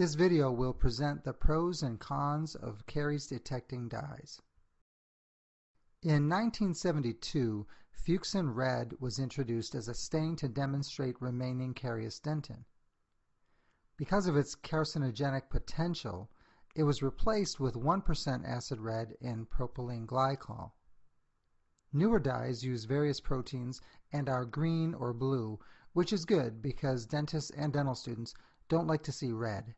This video will present the pros and cons of caries detecting dyes. In 1972, Fuchsin Red was introduced as a stain to demonstrate remaining carious dentin. Because of its carcinogenic potential, it was replaced with 1% acid red in propylene glycol. Newer dyes use various proteins and are green or blue, which is good because dentists and dental students don't like to see red.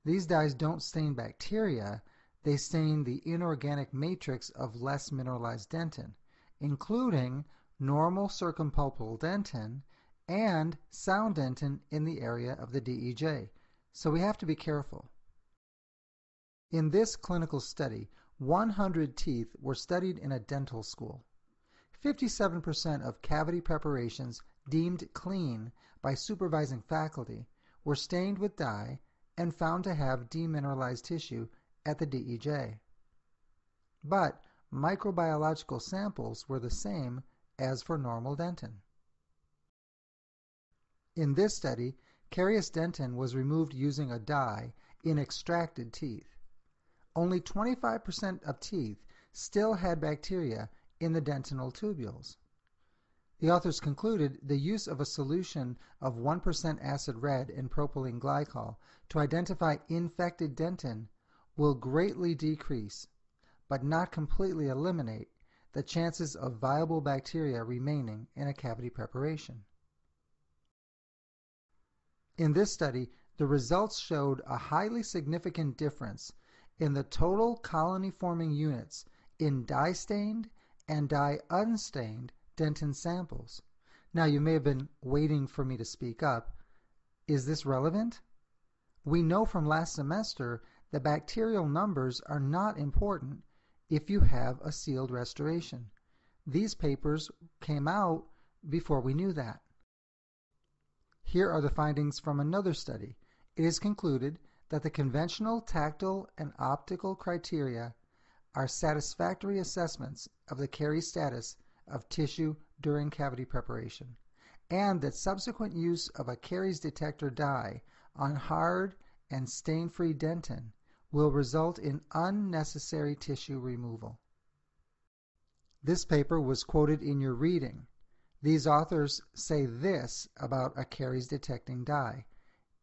These dyes don't stain bacteria, they stain the inorganic matrix of less mineralized dentin, including normal circumpulpal dentin and sound dentin in the area of the DEJ, so we have to be careful. In this clinical study, 100 teeth were studied in a dental school. 57% of cavity preparations deemed clean by supervising faculty were stained with dye and found to have demineralized tissue at the DEJ. But microbiological samples were the same as for normal dentin. In this study, carious dentin was removed using a dye in extracted teeth. Only 25% of teeth still had bacteria in the dentinal tubules. The authors concluded the use of a solution of 1% acid red in propylene glycol to identify infected dentin will greatly decrease, but not completely eliminate, the chances of viable bacteria remaining in a cavity preparation. In this study, the results showed a highly significant difference in the total colony-forming units in dye-stained and dye-unstained dentin samples. Now, you may have been waiting for me to speak up. Is this relevant? We know from last semester that bacterial numbers are not important if you have a sealed restoration. These papers came out before we knew that. Here are the findings from another study. It is concluded that the conventional tactile and optical criteria are satisfactory assessments of the caries status of tissue during cavity preparation, and that subsequent use of a caries detector dye on hard and stain-free dentin will result in unnecessary tissue removal. This paper was quoted in your reading. These authors say this about a caries detecting dye: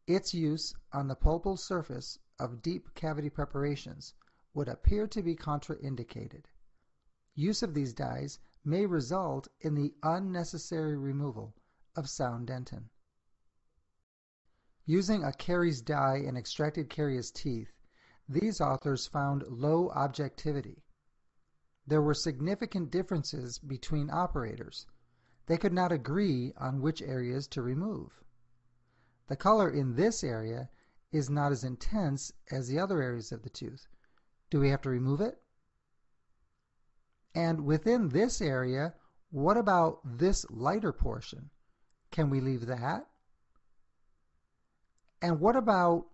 its use on the pulpal surface of deep cavity preparations would appear to be contraindicated. Use of these dyes may result in the unnecessary removal of sound dentin. Using a caries dye in extracted carious teeth, these authors found low objectivity. There were significant differences between operators. They could not agree on which areas to remove. The color in this area is not as intense as the other areas of the tooth. Do we have to remove it? And within this area, what about this lighter portion? Can we leave that? And what about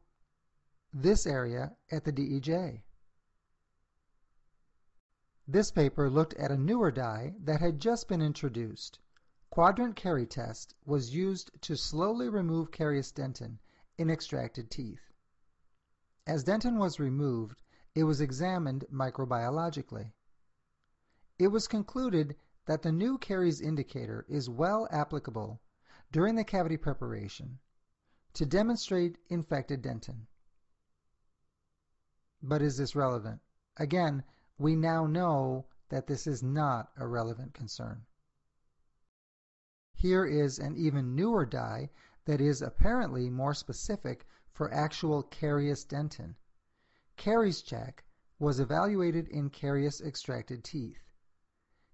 this area at the DEJ? This paper looked at a newer dye that had just been introduced. Quadrant carie test was used to slowly remove carious dentin in extracted teeth. As dentin was removed, it was examined microbiologically. It was concluded that the new caries indicator is well applicable during the cavity preparation to demonstrate infected dentin. But is this relevant? Again, we now know that this is not a relevant concern. Here is an even newer dye that is apparently more specific for actual carious dentin. Caries check was evaluated in carious extracted teeth.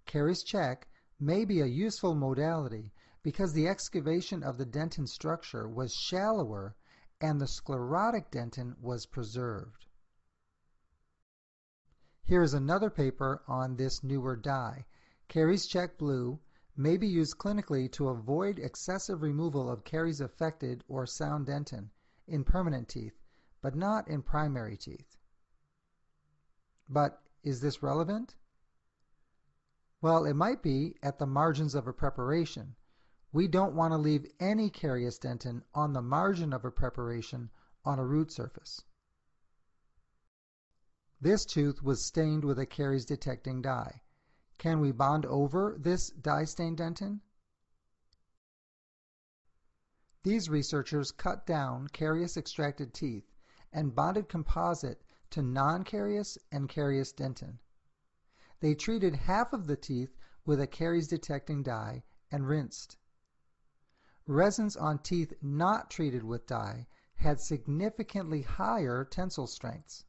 Caries check may be a useful modality because the excavation of the dentin structure was shallower and the sclerotic dentin was preserved. Here is another paper on this newer dye. Caries check blue may be used clinically to avoid excessive removal of caries affected or sound dentin in permanent teeth, but not in primary teeth. But is this relevant? Well, it might be at the margins of a preparation. We don't want to leave any carious dentin on the margin of a preparation on a root surface. This tooth was stained with a caries detecting dye. Can we bond over this dye-stained dentin? These researchers cut down caries-extracted teeth and bonded composite to non-carious and carious dentin. They treated half of the teeth with a caries-detecting dye and rinsed. Resins on teeth not treated with dye had significantly higher tensile strengths.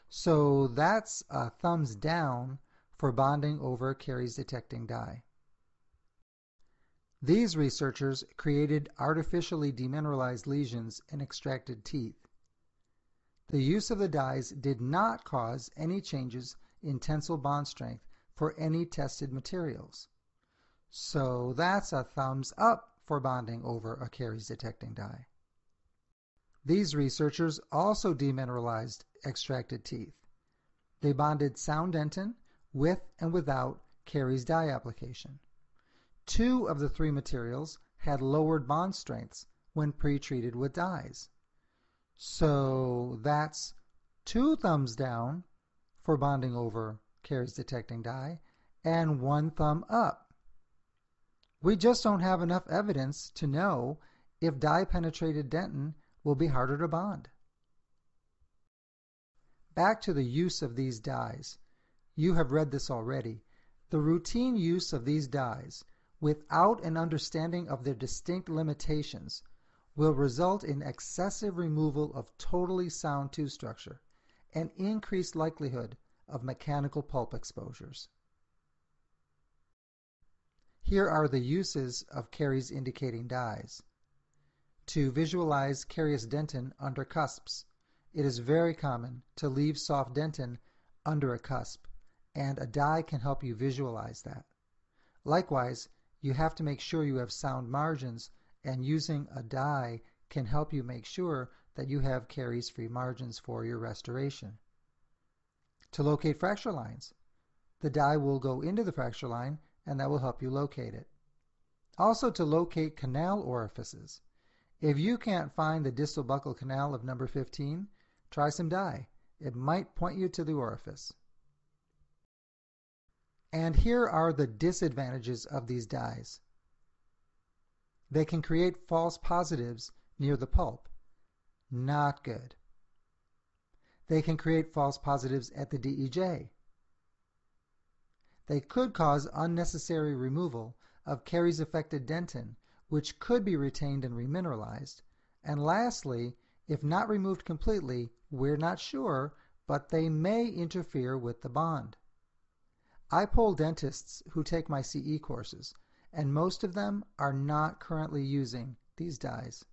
So that's a thumbs down for bonding over caries-detecting dye. These researchers created artificially demineralized lesions in extracted teeth. The use of the dyes did not cause any changes in tensile bond strength for any tested materials. So that's a thumbs up for bonding over a caries-detecting dye. These researchers also demineralized extracted teeth. They bonded sound dentin with and without caries dye application. 2 of the 3 materials had lowered bond strengths when pre-treated with dyes. So that's 2 thumbs down for bonding over caries detecting dye and 1 thumb up. We just don't have enough evidence to know if dye-penetrated dentin will be harder to bond. Back to the use of these dyes. You have read this already. The routine use of these dyes, without an understanding of their distinct limitations, will result in excessive removal of totally sound tooth structure and increased likelihood of mechanical pulp exposures. Here are the uses of caries indicating dyes. To visualize carious dentin under cusps. It is very common to leave soft dentin under a cusp, and a dye can help you visualize that. Likewise, you have to make sure you have sound margins, and using a dye can help you make sure that you have caries-free margins for your restoration. To locate fracture lines, the dye will go into the fracture line, and that will help you locate it. Also, to locate canal orifices. If you can't find the distal buccal canal of number 15, try some dye. It might point you to the orifice. And here are the disadvantages of these dyes. They can create false positives near the pulp. Not good. They can create false positives at the DEJ. They could cause unnecessary removal of caries-affected dentin, which could be retained and remineralized. And lastly, if not removed completely, we're not sure, but they may interfere with the bond. I poll dentists who take my CE courses, and most of them are not currently using these dyes.